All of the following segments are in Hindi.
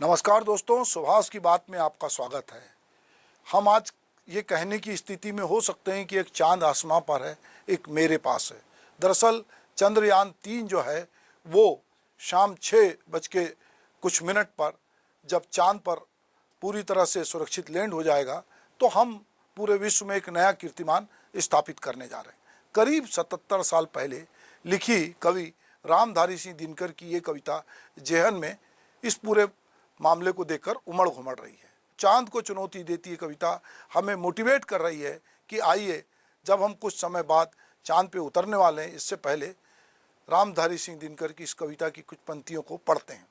नमस्कार दोस्तों, सुभाष की बात में आपका स्वागत है। हम आज ये कहने की स्थिति में हो सकते हैं कि एक चांद आसमां पर है, एक मेरे पास है। दरअसल चंद्रयान-3 जो है वो शाम 6:00 पर जब चांद पर पूरी तरह से सुरक्षित लैंड हो जाएगा तो हम पूरे विश्व में एक नया कीर्तिमान स्थापित करने जा रहे हैं। करीब 77 साल पहले लिखी कवि रामधारी सिंह दिनकर की ये कविता जेहन में इस पूरे मामले को देखकर उमड़ घुमड़ रही है। चांद को चुनौती देती है कविता, हमें मोटिवेट कर रही है कि आइए जब हम कुछ समय बाद चांद पे उतरने वाले हैं, इससे पहले रामधारी सिंह दिनकर की इस कविता की कुछ पंक्तियों को पढ़ते हैं।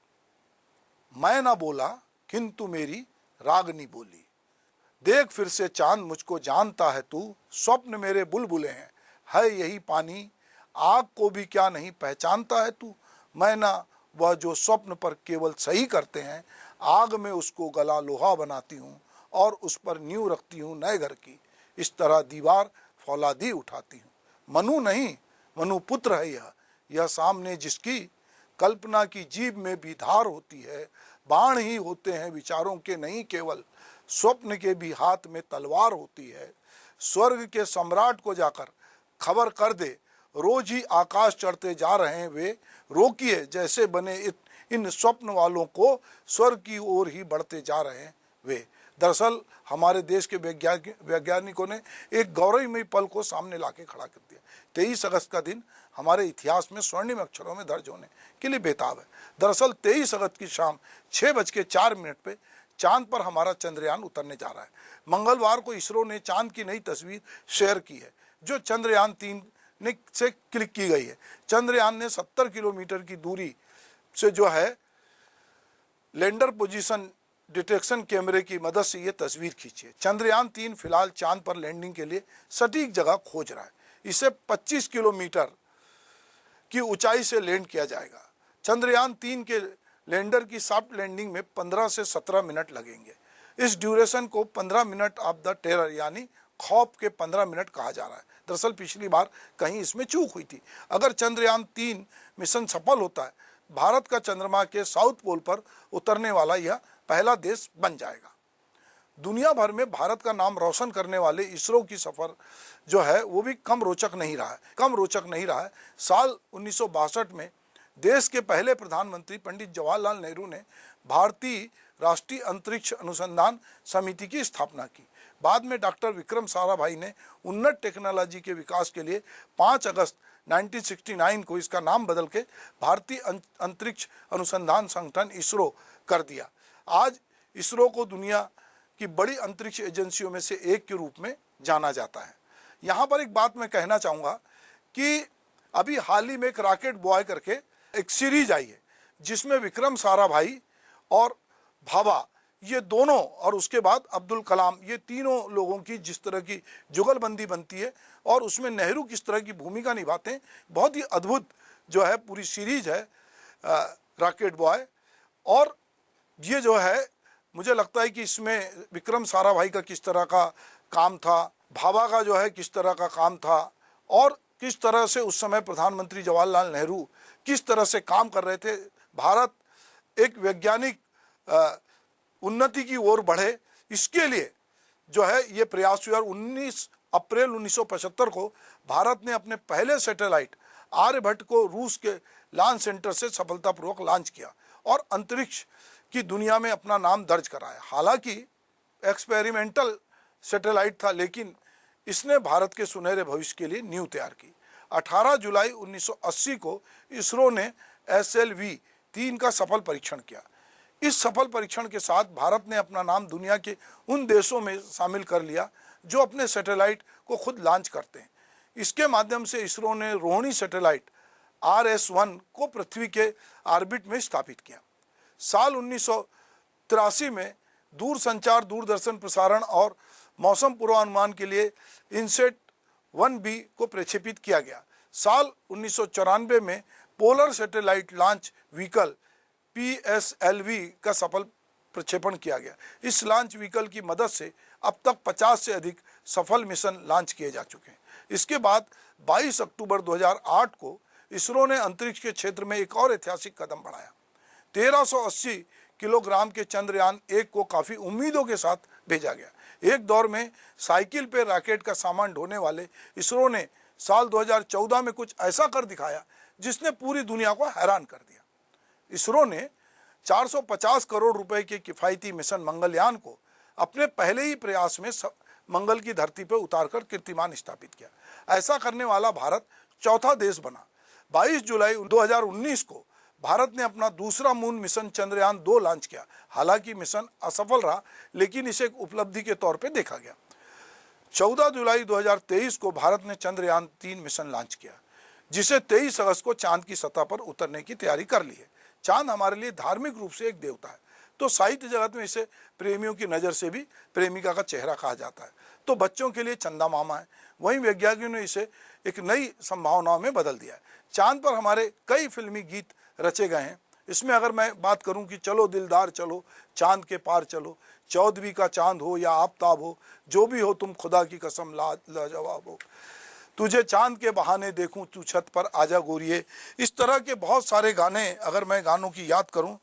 मैं ना बोला किंतु मेरी रागनी बोली, देख फिर से चांद मुझको जानता है तू, स्वप्न मेरे बुलबुले हैं, है यही पानी, आग को भी क्या नहीं पहचानता है तू। मैं ना वह जो स्वप्न पर केवल सही करते हैं, आग में उसको गला लोहा बनाती हूँ और उस पर नींव रखती हूँ नए घर की, इस तरह दीवार फौलादी उठाती हूँ। मनु नहीं, मनु पुत्र है यह सामने जिसकी कल्पना की जीभ में भी धार होती है। बाण ही होते हैं विचारों के नहीं केवल, स्वप्न के भी हाथ में तलवार होती है। स्वर्ग के सम्राट को जाकर खबर कर दे, रोज ही आकाश चढ़ते जा रहे हैं वे, रोकिए जैसे बने इन स्वप्न वालों को, स्वर्ग की ओर ही बढ़ते जा रहे हैं वे। दरअसल हमारे देश के वैज्ञानिकों ने एक गौरवमयी पल को सामने लाके खड़ा कर दिया। 23 अगस्त का दिन हमारे इतिहास में स्वर्णिम अक्षरों में दर्ज होने के लिए बेताब है। दरअसल 23 अगस्त की शाम 6:04 पे चांद पर हमारा चंद्रयान उतरने जा रहा है। मंगलवार को इसरो ने चांद की नई तस्वीर शेयर की है जो चंद्रयान-3 से क्लिक की गई है। चंद्रयान ने 70 किलोमीटर की दूरी से जो है लैंडर पोजीशन डिटेक्शन कैमरे की मदद से ये तस्वीर खींची है। चंद्रयान-3 फिलहाल चांद पर लैंडिंग के लिए सटीक जगह खोज रहा है। इसे 25 किलोमीटर की ऊंचाई से लैंड किया जाएगा। चंद्रयान-3 के लैंडर की सॉफ्ट लैंडिंग में 15 से 17 मिनट लगेंगे। इस ड्यूरेशन को 15 मिनट ऑफ द टेरर यानी खौफ के 15 मिनट कहा जा रहा है। दरअसल पिछली बार कहीं इसमें चूक हुई थी। अगर चंद्रयान-3 मिशन सफल होता है, भारत का चंद्रमा के साउथ पोल पर उतरने वाला यह पहला देश बन जाएगा। दुनिया भर में भारत का नाम रोशन करने वाले इसरो की सफर जो है वो भी कम रोचक नहीं रहा है। साल 1962 में देश के पहले प्रधानमंत्री पंडित जवाहरलाल नेहरू ने भारतीय राष्ट्रीय अंतरिक्ष अनुसंधान समिति की स्थापना की। बाद में डॉक्टर विक्रम साराभाई ने उन्नत टेक्नोलॉजी के विकास के लिए 5 अगस्त 1969 को इसका नाम बदल के भारतीय अंतरिक्ष अनुसंधान संगठन इसरो कर दिया। आज इसरो को दुनिया की बड़ी अंतरिक्ष एजेंसियों में से एक के रूप में जाना जाता है। यहाँ पर एक बात मैं कहना चाहूँगा कि अभी हाल ही में एक रॉकेट बॉय करके एक सीरीज आई है जिसमें विक्रम साराभाई और भाभा ये दोनों और उसके बाद अब्दुल कलाम ये तीनों लोगों की जिस तरह की जुगलबंदी बनती है और उसमें नेहरू किस तरह की भूमिका निभाते हैं, बहुत ही अद्भुत जो है पूरी सीरीज है रॉकेट बॉय। और ये जो है मुझे लगता है कि इसमें विक्रम साराभाई का किस तरह का काम था, भाभा का जो है किस तरह का काम था और किस तरह से उस समय प्रधानमंत्री जवाहरलाल नेहरू किस तरह से काम कर रहे थे। भारत एक वैज्ञानिक उन्नति की ओर बढ़े, इसके लिए जो है ये प्रयास हुआ। 19 अप्रैल 1975 को भारत ने अपने पहले सैटेलाइट आर्यभट्ट को रूस के लॉन्च सेंटर से सफलतापूर्वक लॉन्च किया और अंतरिक्ष की दुनिया में अपना नाम दर्ज कराया। हालांकि एक्सपेरिमेंटल सैटेलाइट था, लेकिन इसने भारत के सुनहरे भविष्य के लिए नींव तैयार की। 18 जुलाई 1980 को इसरो ने SLV-3 का सफल परीक्षण किया। इस सफल परीक्षण के साथ भारत ने अपना नाम दुनिया के उन देशों में शामिल कर लिया जो अपने सैटेलाइट को खुद लॉन्च करते हैं। इसके माध्यम से इसरो ने रोहिणी सैटेलाइट RS-1 को पृथ्वी के ऑर्बिट में स्थापित किया। साल 1983 में दूरसंचार, दूरदर्शन प्रसारण और मौसम पूर्वानुमान के लिए INSAT-1B को प्रक्षेपित किया गया। साल 1994 में polar satellite launch vehicle PSLV का सफल प्रक्षेपण किया गया। इस लॉन्च व्हीकल की मदद से अब तक 50 से अधिक सफल मिशन लॉन्च किए जा चुके हैं। इसके बाद 22 अक्टूबर 2008 को इसरो ने अंतरिक्ष के क्षेत्र में एक और ऐतिहासिक कदम बढ़ाया। 1380 किलोग्राम के चंद्रयान 1 को काफ़ी उम्मीदों के साथ भेजा गया। एक दौर में साइकिल पे रॉकेट का सामान ढोने वाले इसरो ने साल 2014 में कुछ ऐसा कर दिखाया जिसने पूरी दुनिया को हैरान कर दिया। इसरो ने 450 करोड़ रुपए के किफ़ायती मिशन मंगलयान को अपने पहले ही प्रयास में मंगल की धरती पर उतारकर कीर्तिमान स्थापित किया। ऐसा करने वाला भारत चौथा देश बना। 22 जुलाई 2019 को भारत ने अपना दूसरा मून मिशन चंद्रयान 2 लॉन्च किया। हालांकि मिशन असफल रहा, लेकिन इसे एक उपलब्धि के तौर पर देखा गया। 14 जुलाई 2023 को भारत ने चंद्रयान 3 मिशन लॉन्च किया, जिसे 23 अगस्त को चांद की सतह पर उतरने की तैयारी कर ली है। चांद हमारे लिए धार्मिक रूप से एक देवता है, तो साहित्य जगत में इसे प्रेमियों की नज़र से भी प्रेमिका का चेहरा कहा जाता है। तो बच्चों के लिए चंदा मामा है। वहीं वैज्ञानिकों ने इसे एक नई संभावनाओं में बदल दिया है। चांद पर हमारे कई फिल्मी गीत रचे गए हैं। इसमें अगर मैं बात करूं कि चलो दिलदार चलो, चांद के पार चलो, चौदहवीं का चांद हो या आफताब हो, जो भी हो तुम खुदा की कसम लाजवाब हो, तुझे चांद के बहाने देखूं, तू छत पर आजा गोरिये, इस तरह के बहुत सारे गाने अगर मैं गानों की याद करूं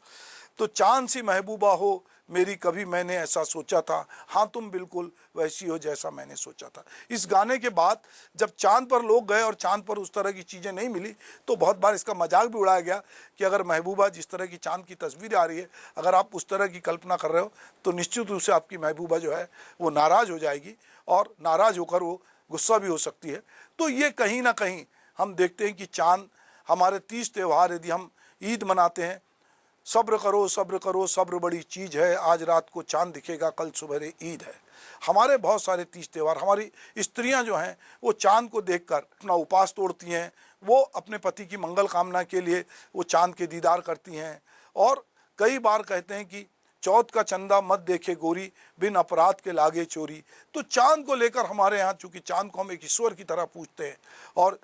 तो चांद सी महबूबा हो मेरी, कभी मैंने ऐसा सोचा था, हाँ तुम बिल्कुल वैसी हो जैसा मैंने सोचा था। इस गाने के बाद जब चांद पर लोग गए और चांद पर उस तरह की चीज़ें नहीं मिली तो बहुत बार इसका मजाक भी उड़ाया गया कि अगर महबूबा जिस तरह की चांद की तस्वीर आ रही है, अगर आप उस तरह की कल्पना कर रहे हो तो निश्चित रूप से आपकी महबूबा जो है वो नाराज़ हो जाएगी और नाराज़ होकर वो गुस्सा भी हो सकती है। तो ये कहीं ना कहीं हम देखते हैं कि चांद हमारे 30 त्यौहार, यदि हम ईद मनाते हैं, सब्र करो सब्र करो सब्र बड़ी चीज़ है, आज रात को चांद दिखेगा कल सुबह ईद है। हमारे बहुत सारे 30 त्यौहार, हमारी स्त्रियां जो हैं वो चांद को देखकर अपना उपवास तोड़ती हैं, वो अपने पति की मंगल कामना के लिए वो चांद के दीदार करती हैं। और कई बार कहते हैं कि चौथ का चंदा मत देखे गोरी, बिन अपराध के लागे चोरी। तो चांद को लेकर हमारे यहाँ, चूँकि चांद को हम एक ईश्वर की तरह पूजते हैं, और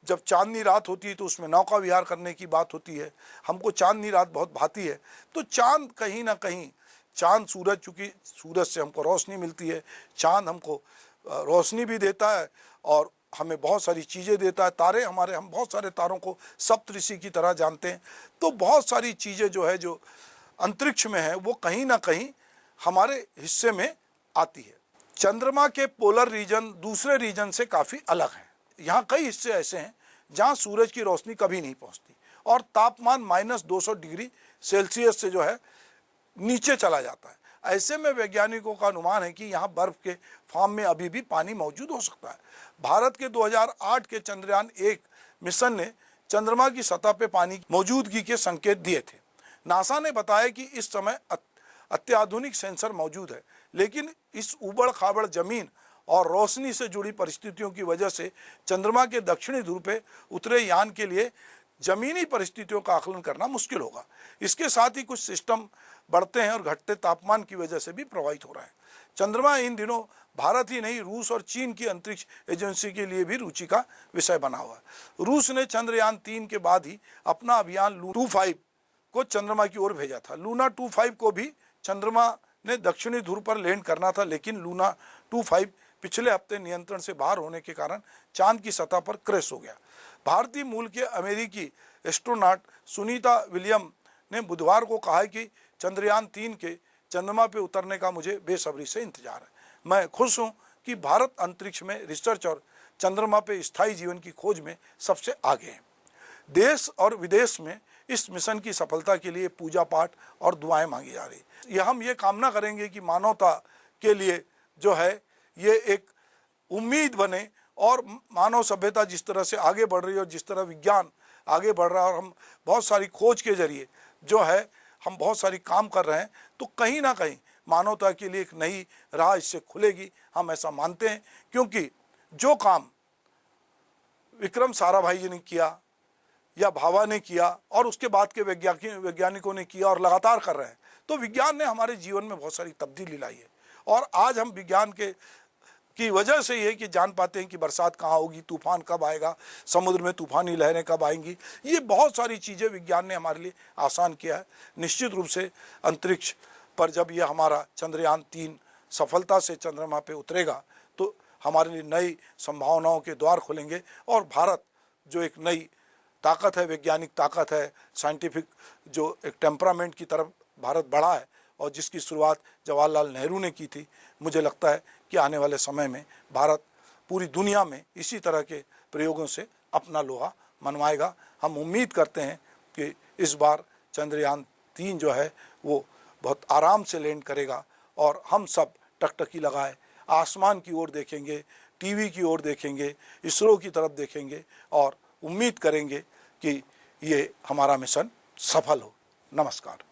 जब चांदनी रात होती है तो उसमें नौका विहार करने की बात होती है। हमको चांदनी रात बहुत भाती है। तो चांद कहीं ना कहीं, चांद सूरज, चूँकि सूरज से हमको रोशनी मिलती है, चांद हमको रोशनी भी देता है और हमें बहुत सारी चीज़ें देता है। तारे हमारे, हम बहुत सारे तारों को सप्तऋषि की तरह जानते हैं। तो बहुत सारी चीज़ें जो है जो अंतरिक्ष में है वो कहीं ना कहीं हमारे हिस्से में आती है। चंद्रमा के पोलर रीजन दूसरे रीजन से काफ़ी अलग हैं। यहाँ कई हिस्से ऐसे हैं जहाँ सूरज की रोशनी कभी नहीं पहुँचती और तापमान -200 डिग्री सेल्सियस से जो है नीचे चला जाता है। ऐसे में वैज्ञानिकों का अनुमान है कि यहाँ बर्फ़ के फॉर्म में अभी भी पानी मौजूद हो सकता है। भारत के 2008 के चंद्रयान 1 मिशन ने चंद्रमा की सतह पर पानी की मौजूदगी के संकेत दिए थे। नासा ने बताया कि इस समय अत्याधुनिक सेंसर मौजूद है, लेकिन इस उबड़ खाबड़ जमीन और रोशनी से जुड़ी परिस्थितियों की वजह से चंद्रमा के दक्षिणी ध्रुव पे उतरे यान के लिए ज़मीनी परिस्थितियों का आकलन करना मुश्किल होगा। इसके साथ ही कुछ सिस्टम बढ़ते हैं और घटते तापमान की वजह से भी प्रभावित हो रहा है। चंद्रमा इन दिनों भारत ही नहीं, रूस और चीन की अंतरिक्ष एजेंसी के लिए भी रुचि का विषय बना हुआ है। रूस ने चंद्रयान 3 के बाद ही अपना अभियान लूना 25 को चंद्रमा की ओर भेजा था। लूना 25 को भी चंद्रमा ने दक्षिणी ध्रुव पर लैंड करना था, लेकिन लूना 25 पिछले हफ्ते नियंत्रण से बाहर होने के कारण चांद की सतह पर क्रैश हो गया। भारतीय मूल के अमेरिकी एस्ट्रोनॉट सुनीता विलियम ने बुधवार को कहा है कि चंद्रयान 3 के चंद्रमा पर उतरने का मुझे बेसब्री से इंतजार है। मैं खुश हूँ कि भारत अंतरिक्ष में रिसर्च और चंद्रमा पर स्थायी जीवन की खोज में सबसे आगे है। देश और विदेश में इस मिशन की सफलता के लिए पूजा पाठ और दुआएं मांगी जा रही है। हम ये कामना करेंगे कि मानवता के लिए जो है ये एक उम्मीद बने और मानव सभ्यता जिस तरह से आगे बढ़ रही है और जिस तरह विज्ञान आगे बढ़ रहा है और हम बहुत सारी खोज के जरिए जो है हम बहुत सारी काम कर रहे हैं, तो कहीं ना कहीं मानवता के लिए एक नई राह इससे खुलेगी। हम ऐसा मानते हैं, क्योंकि जो काम विक्रम साराभाई जी ने किया या भाभा ने किया और उसके बाद के वैज्ञानिकों ने किया और लगातार कर रहे हैं, तो विज्ञान ने हमारे जीवन में बहुत सारी तब्दीली लाई है। और आज हम विज्ञान की वजह से ये कि जान पाते हैं कि बरसात कहाँ होगी, तूफान कब आएगा, समुद्र में तूफानी लहरें कब आएंगी। ये बहुत सारी चीज़ें विज्ञान ने हमारे लिए आसान किया है। निश्चित रूप से अंतरिक्ष पर जब यह हमारा चंद्रयान 3 सफलता से चंद्रमा पे उतरेगा तो हमारे लिए नई संभावनाओं के द्वार खुलेंगे और भारत जो एक नई ताकत है, वैज्ञानिक ताकत है, साइंटिफिक जो एक टेम्परामेंट की तरफ भारत बढ़ा है और जिसकी शुरुआत जवाहरलाल नेहरू ने की थी, मुझे लगता है कि आने वाले समय में भारत पूरी दुनिया में इसी तरह के प्रयोगों से अपना लोहा मनवाएगा। हम उम्मीद करते हैं कि इस बार चंद्रयान 3 जो है वो बहुत आराम से लैंड करेगा और हम सब टकटकी लगाए आसमान की ओर देखेंगे, टीवी की ओर देखेंगे, इसरो की तरफ देखेंगे और उम्मीद करेंगे कि ये हमारा मिशन सफल हो। नमस्कार।